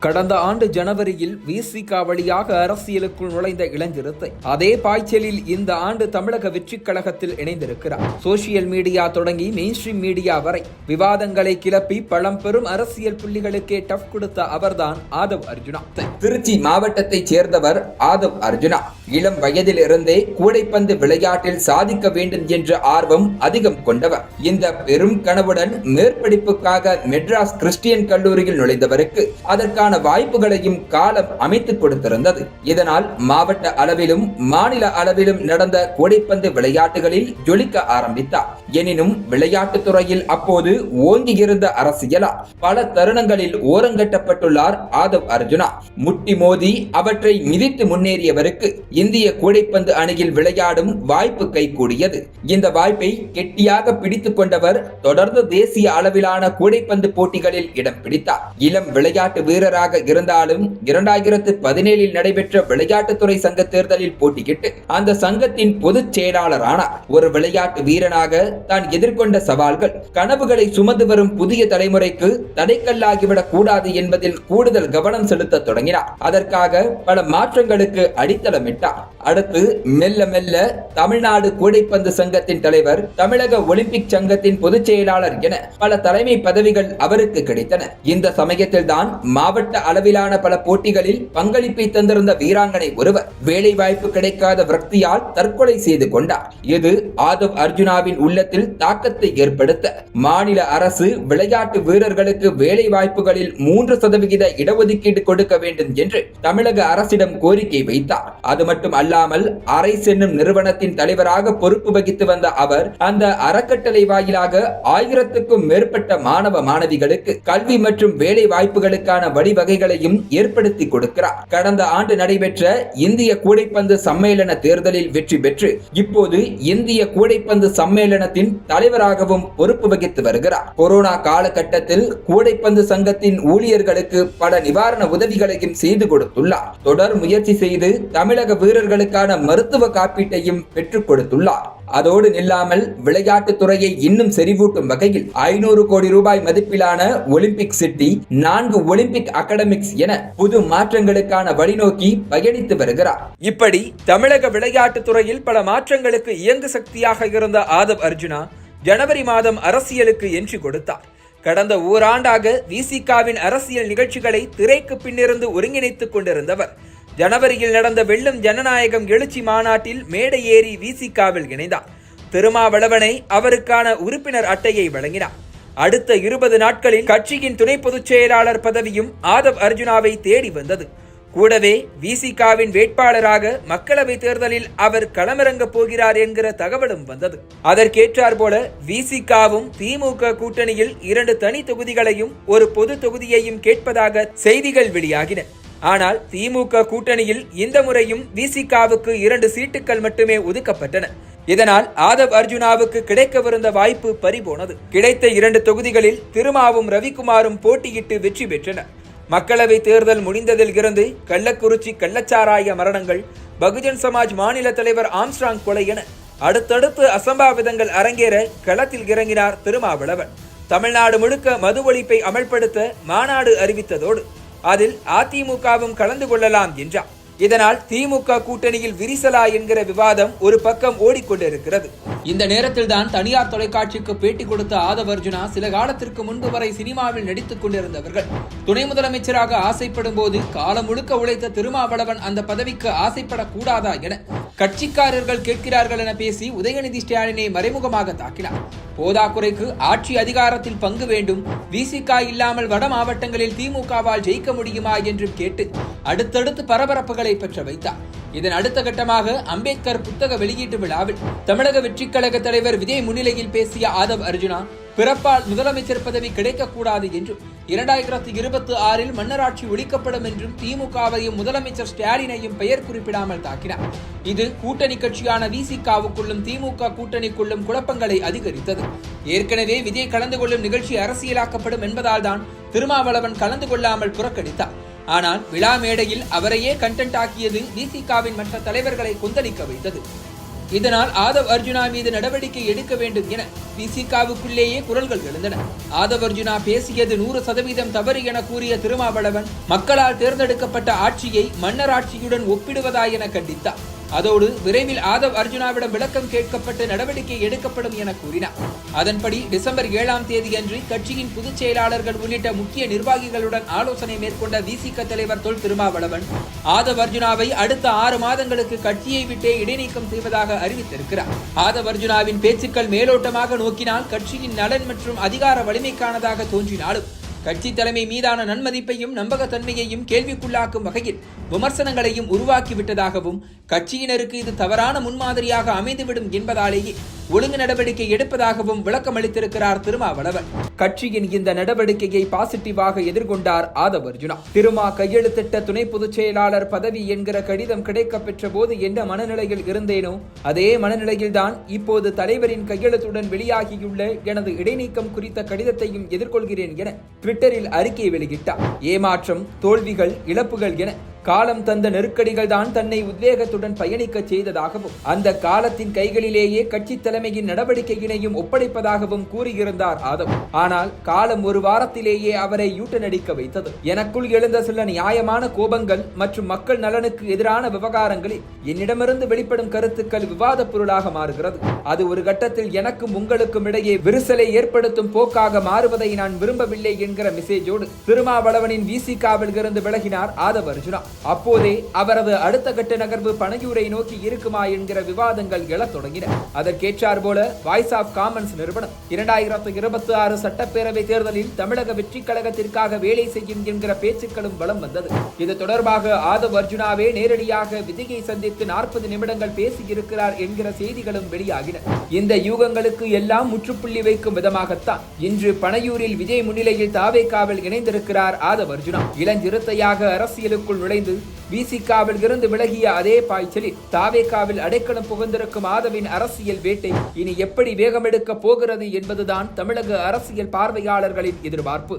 கடந்த ஆண்டு ஜனவரியில் விசிக வழியாக அரசியலுக்குள் நுழைந்த இளஞ்சிறுத்தை அதே பாய்ச்சலில் இந்த ஆண்டு தமிழக வெற்றிக் கழகத்தில் இணைந்திருக்கிறார். சோசியல் மீடியா தொடங்கி மெயின்ஸ்ட்ரீம் மீடியா வரை விவாதங்களை கிளப்பி பழம்பெரும் அரசியல் புள்ளிகளுக்கே டஃப் கொடுத்த அவர்தான் ஆதவ் அர்ஜுனா. திருச்சி மாவட்டத்தைச் சேர்ந்தவர் ஆதவ் அர்ஜுனா. இளம் வயதிலிருந்தே கூடைப்பந்து விளையாட்டில் சாதிக்க வேண்டும் என்ற ஆர்வம் அதிகம் கொண்டவர். இந்த பெரும் கனவுடன் மேற்படிப்புக்காக மெட்ராஸ் கிறிஸ்டியன் கல்லூரியில் நுழைந்தவருக்கு அதற்கான வாய்ப்புகளையும் காலம் அமைத்துக் கொடுத்திருந்தது. இதனால் மாவட்ட அளவிலும் மாநில அளவிலும் நடந்த கூடைப்பந்து விளையாட்டுகளில் ஜொலிக்க ஆரம்பித்தார். எனினும் விளையாட்டுத் துறையில் அப்போது ஓங்கியிருந்த அரசியலால் பல தருணங்களில் ஓரங்கட்டப்பட்டுள்ளார் ஆதவ் அர்ஜுனா. முட்டி மோதி அவற்றை மிதித்து முன்னேறியவருக்கு இந்திய கூடைப்பந்து அணியில் விளையாடும் வாய்ப்பு கைகூடியது. இந்த வாய்ப்பை கெட்டியாக பிடித்துக் கொண்டவர் தொடர்ந்து தேசிய அளவிலான கூடைப்பந்து போட்டிகளில் இடம் பிடித்தார். இளம் விளையாட்டு வீரராக இருந்தாலும் 2017 நடைபெற்ற விளையாட்டுத்துறை சங்க தேர்தலில் போட்டியிட்டு அந்த சங்கத்தின் பொதுச் செயலாளரானார். ஒரு விளையாட்டு வீரனாக தான் எதிர்கொண்ட சவால்கள் கனவுகளை சுமந்து வரும் புதிய தலைமுறைக்கு தடைக்கல்லாகிவிடக் கூடாது என்பதில் கூடுதல் கவனம் செலுத்த தொடங்கினார். அதற்காக பல மாற்றங்களுக்கு அடித்தளமிட்டார். அடுத்து மெல்ல மெல்ல தமிழ்நாடு கூடைப்பந்து சங்கத்தின் தலைவர், தமிழக ஒலிம்பிக் சங்கத்தின் பொதுச் செயலாளர் என பல தலைமை பதவிகள் அவருக்கு கிடைத்தன. இந்த சமயத்தில் தான் மாவட்ட அளவிலான பல போட்டிகளில் பங்களிப்பை தந்திருந்த வீராங்கனை ஒருவர் வேலை வாய்ப்பு கிடைக்காத விரக்தியால் தற்கொலை செய்து கொண்டார். இது ஆதவ் அர்ஜுனாவின் உள்ளத்தில் தாக்கத்தை ஏற்படுத்த மாநில அரசு விளையாட்டு வீரர்களுக்கு வேலை வாய்ப்புகளில் 3% இடஒதுக்கீடு கொடுக்க வேண்டும் என்று தமிழக அரசிடம் கோரிக்கை வைத்தார். அது மட்டும் அல்லாமல் அரைஸ் என்னும் நிறுவனத்தின் தலைவராக பொறுப்பு வகித்து வந்த அவர் அந்த அறக்கட்டளை வாயிலாக 1000க்கும் மேற்பட்ட மாணவ மாணவிகளுக்கு கல்வி மற்றும் வேலை வாய்ப்புகளுக்கான வழிவகைகளையும் ஏற்படுத்தி கொடுக்கிறார். கடந்த ஆண்டு நடைபெற்ற இந்திய கூடைப்பந்து சம்மேளன தேர்தலில் வெற்றி பெற்று இப்போது இந்திய கூடைப்பந்து சம்மேளனத்தின் தலைவராகவும் பொறுப்பு வகித்து வருகிறார். கொரோனா காலகட்டத்தில் கூடைப்பந்து சங்கத்தின் ஊழியர்களுக்கு பல நிவாரண உதவிகளையும் செய்து கொடுத்துள்ளார். தொடர் முயற்சி செய்து தமிழக வீரர்களுக்கான மருத்துவ காப்பீட்டையும் பெற்றுக் கொடுத்துள்ளார். அதோடு நில்லாமல் விளையாட்டு துறையை இன்னும் செறிவூட்டும் வகையில் 500 கோடி ரூபாய் மதிப்பிலான ஒலிம்பிக் சிட்டி, 4 ஒலிம்பிக் அகாடமிக்ஸ் என புது மாற்றங்களுக்கான வழிநோக்கி பயணித்து வருகிறார். இப்படி தமிழக விளையாட்டு துறையில் பல மாற்றங்களுக்கு இயங்கு சக்தியாக இருந்த ஆதவ் அர்ஜுனா ஜனவரி மாதம் அரசியலுக்கு என்ட்ரி கொடுத்தார். கடந்த ஓராண்டாக விசிகாவின் அரசியல் நிகழ்ச்சிகளை திரைக்கு பின்னிருந்து ஒருங்கிணைத்துக் கொண்டிருந்தவர் ஜனவரியில் நடந்த வெல்லும் ஜனநாயகம் எழுச்சி மாநாட்டில் மேடை ஏறி விசிகாவில் இணைந்தார். திருமாவளவனை அவருக்கான உறுப்பினர் அட்டையை வழங்கினார். அடுத்த 20 நாட்களில் கட்சியின் துணை பொதுச் செயலாளர் பதவியும் ஆதவ் அர்ஜுனாவை தேடி வந்தது. கூடவே விசிகாவின் வேட்பாளராக மக்களவை தேர்தலில் அவர் களமிறங்க போகிறார் என்கிற தகவலும் வந்தது. அதற்கேற்றார் போல விசிகாவும் திமுக கூட்டணியில் 2 தனி தொகுதிகளையும் ஒரு பொது தொகுதியையும் கேட்பதாக செய்திகள் வெளியாகின. ஆனால் திமுக கூட்டணியில் இந்த முறையும் விசிகாவுக்கு 2 சீட்டுகள் மட்டுமே ஒதுக்கப்பட்டன. இதனால் ஆதவ் அர்ஜுனாவுக்கு கிடைக்கவிருந்த வாய்ப்பு பறிபோனது. கிடைத்த 2 தொகுதிகளில் திருமாவும் ரவிக்குமாரும் போட்டியிட்டு வெற்றி பெற்றனர். மக்களவை தேர்தல் முடிந்ததில் இருந்து கள்ளக்குறிச்சி கள்ளச்சாராய மரணங்கள், பகுஜன் சமாஜ் மாநில தலைவர் ஆம்ஸ்ட்ராங் கொலை என அடுத்தடுத்து அசம்பாவிதங்கள் அரங்கேற களத்தில் இறங்கினார் திருமாவளவன். தமிழ்நாடு முழுக்க மது ஒழிப்பை அமல்படுத்த மாநாடு அறிவித்ததோடு அதில் அதிமுகவும் கலந்து கொள்ளலாம் என்றார். இதனால் திமுக கூட்டணியில் விரிசலா என்கிற விவாதம் ஒரு பக்கம் ஓடிக்கொண்டிருக்கிறது. இந்த நேரத்தில் தான் தனியார் தொலைக்காட்சிக்கு பேட்டி கொடுத்த ஆதவ் அர்ஜுனா, சில காலத்திற்கு முன்பு வரை சினிமாவில் நடித்துக் கொண்டிருந்தவர்கள் துணை முதலமைச்சராக ஆசைப்படும் போது காலம் முழுக்க உழைத்த திருமாவளவன் அந்த பதவிக்கு ஆசைப்படக்கூடாதா என கட்சிக்காரர்கள் கேட்கிறார்கள் என பேசி உதயநிதி ஸ்டாலினை மறைமுகமாக தாக்கினார். போதாக்குறைக்கு ஆட்சி அதிகாரத்தில் பங்கு வேண்டும், விசிக இல்லாமல் வட மாவட்டங்களில் திமுகவால் ஜெயிக்க முடியுமா என்றும் கேட்டு அடுத்தடுத்து பரபரப்புகளை பெற்ற வைத்தார். இதன் அடுத்த கட்டமாக அம்பேத்கர் புத்தக வெளியீட்டு விழாவில் தமிழக வெற்றிக் கழக தலைவர் விஜய் முன்னிலையில் பேசிய ஆதவ் அர்ஜுனா, பிறப்பால் முதலமைச்சர் பதவி கிடைக்கக்கூடாது என்றும் 2026 மன்னராட்சி ஒழிக்கப்படும் என்றும் திமுகவையும் முதலமைச்சர் ஸ்டாலினையும் பெயர் குறிப்பிடாமல் தாக்கினார். இது கூட்டணி கட்சியான விசிகாவுக்குள்ளும் திமுக கூட்டணிக்குள்ளும் குழப்பங்களை அதிகரித்தது. ஏற்கனவே விஜய் கலந்து கொள்ளும் நிகழ்ச்சி அரசியலாக்கப்படும் என்பதால் தான் திருமாவளவன் கலந்து கொள்ளாமல் புறக்கணித்தார். ஆனால் விழா மேடையில் அவரையே கண்டென்ட் ஆக்கியது விசிகாவின் மற்ற தலைவர்களை கொந்தளிக்க வைத்தது. இதனால் ஆதவ் அர்ஜுனா மீது நடவடிக்கை எடுக்க வேண்டும் என விசிகாவுக்குள்ளேயே குரல்கள் எழுந்தன. ஆதவ் அர்ஜுனா பேசியது 100% தவறு என கூறிய திருமாவளவன் மக்களால் தேர்ந்தெடுக்கப்பட்ட ஆட்சியை மன்னர் ஆட்சியுடன் ஒப்பிடுவதா என கண்டித்தார். அதோடு விரைவில் ஆதவ் அர்ஜுனாவிடம் விளக்கம் கேட்கப்பட்டு நடவடிக்கை எடுக்கப்படும் என கூறினார். அதன்படி டிசம்பர் 7ஆம் தேதியன்று கட்சியின் பொதுச் செயலாளர்கள் உள்ளிட்ட முக்கிய நிர்வாகிகளுடன் ஆலோசனை மேற்கொண்ட விசிக தலைவர் தொல் திருமாவளவன் ஆதவ் அர்ஜுனாவை அடுத்த 6 மாதங்களுக்கு கட்சியை விட்டே இடைநீக்கம் செய்வதாக அறிவித்திருக்கிறார். ஆதவ் அர்ஜுனாவின் பேச்சுக்கள் மேலோட்டமாக நோக்கினால் கட்சியின் நலன் மற்றும் அதிகார வலிமைக்கானதாக தோன்றினாலும் கட்சி தலைமை மீதான நன்மதிப்பையும் நம்பகத்தன்மையையும் கேள்விக்குள்ளாக்கும் வகையில் விமர்சனங்களையும் உருவாக்கிவிட்டதாகவும் கட்சியினருக்கு இது தவறான முன்மாதிரியாக அமைந்துவிடும் என்பதாலேயே ஒழுங்கு நடவடிக்கை எடுப்பதாகவும் விளக்கம் அளித்திருக்கிறார் திருமாவளவன். கட்சியின் இந்த நடவடிக்கையை பாசிட்டிவாக எதிர்கொண்டார் ஆதவ் அர்ஜுனா. திருமா கையெழுத்திட்ட துணை பொதுச் செயலாளர் பதவி என்கிற கடிதம் கிடைக்கப் பெற்ற போது என்ன மனநிலையில் இருந்தேனோ அதே மனநிலையில்தான் இப்போது தலைவரின் கையெழுத்துடன் வெளியாகியுள்ள எனது இடைநீக்கம் குறித்த கடிதத்தையும் எதிர்கொள்கிறேன் என ட்விட்டரில் அறிக்கை வெளியிட்டார். ஏமாற்றம், தோல்விகள், இழப்புகள் என காலம் தந்த நெருக்கடிகள் தான் தன்னை உத்வேகத்துடன் பயணிக்க செய்ததாகவும் அந்த காலத்தின் கைகளிலேயே கட்சி தலைமையின் நடவடிக்கையினையும் ஒப்படைப்பதாகவும் கூறியிருந்தார் ஆதவ். ஆனால் காலம் ஒரு வாரத்திலேயே அவரை யூட்டன் அடிக்க வைத்தது. எனக்குள் எழுந்த சில நியாயமான கோபங்கள் மற்றும் மக்கள் நலனுக்கு எதிரான விவகாரங்களில் என்னிடமிருந்து வெளிப்படும் கருத்துக்கள் விவாத பொருளாக மாறுகிறது. அது ஒரு கட்டத்தில் எனக்கும் உங்களுக்கும் இடையே விரிசலை ஏற்படுத்தும் போக்காக மாறுவதை நான் விரும்பவில்லை என்கிற மெசேஜோடு திருமாவளவனின் விசிகாவில் இருந்து விலகினார் ஆதவ் அர்ஜுனா. அப்போதே அவரது அடுத்த கட்ட நகர்வு பனையூரை நோக்கி இருக்குமா என்கிற விவாதங்கள் எழத் தொடங்கின. அதற்கேற்றார் போல வாய்ஸ் ஆஃப் காமன்ஸ் நிறுவனம் 2026 சட்டப்பேரவை தேர்தலில் தமிழக வெற்றி கழகத்திற்காக வேலை செய்யும் என்கிற பேச்சுக்களும் வலம் வந்தது. இது தொடர்பாக ஆதவ் அர்ஜுனாவே நேரடியாக விஜயை சந்தித்து 40 நிமிடங்கள் பேசியிருக்கிறார் என்கிற செய்திகளும் வெளியாகின. இந்த யூகங்களுக்கு எல்லாம் முற்றுப்புள்ளி வைக்கும் விதமாகத்தான் இன்று பனையூரில் விஜய் முன்னிலையில் தாவேகாவில் இணைந்திருக்கிறார் ஆதவ் அர்ஜுனா. இளஞ்சிறுத்தையாக அரசியலுக்குள் நுழைந்து விசிகாவில் இருந்து விலகிய அதே பாய்ச்சலில் தாவேகாவில் அடைக்கலம் புகுந்திருக்கும் ஆதவின் அரசியல் வேட்டை இனி எப்படி வேகமெடுக்க போகிறது என்பதுதான் தமிழக அரசியல் பார்வையாளர்களின் எதிர்பார்ப்பு.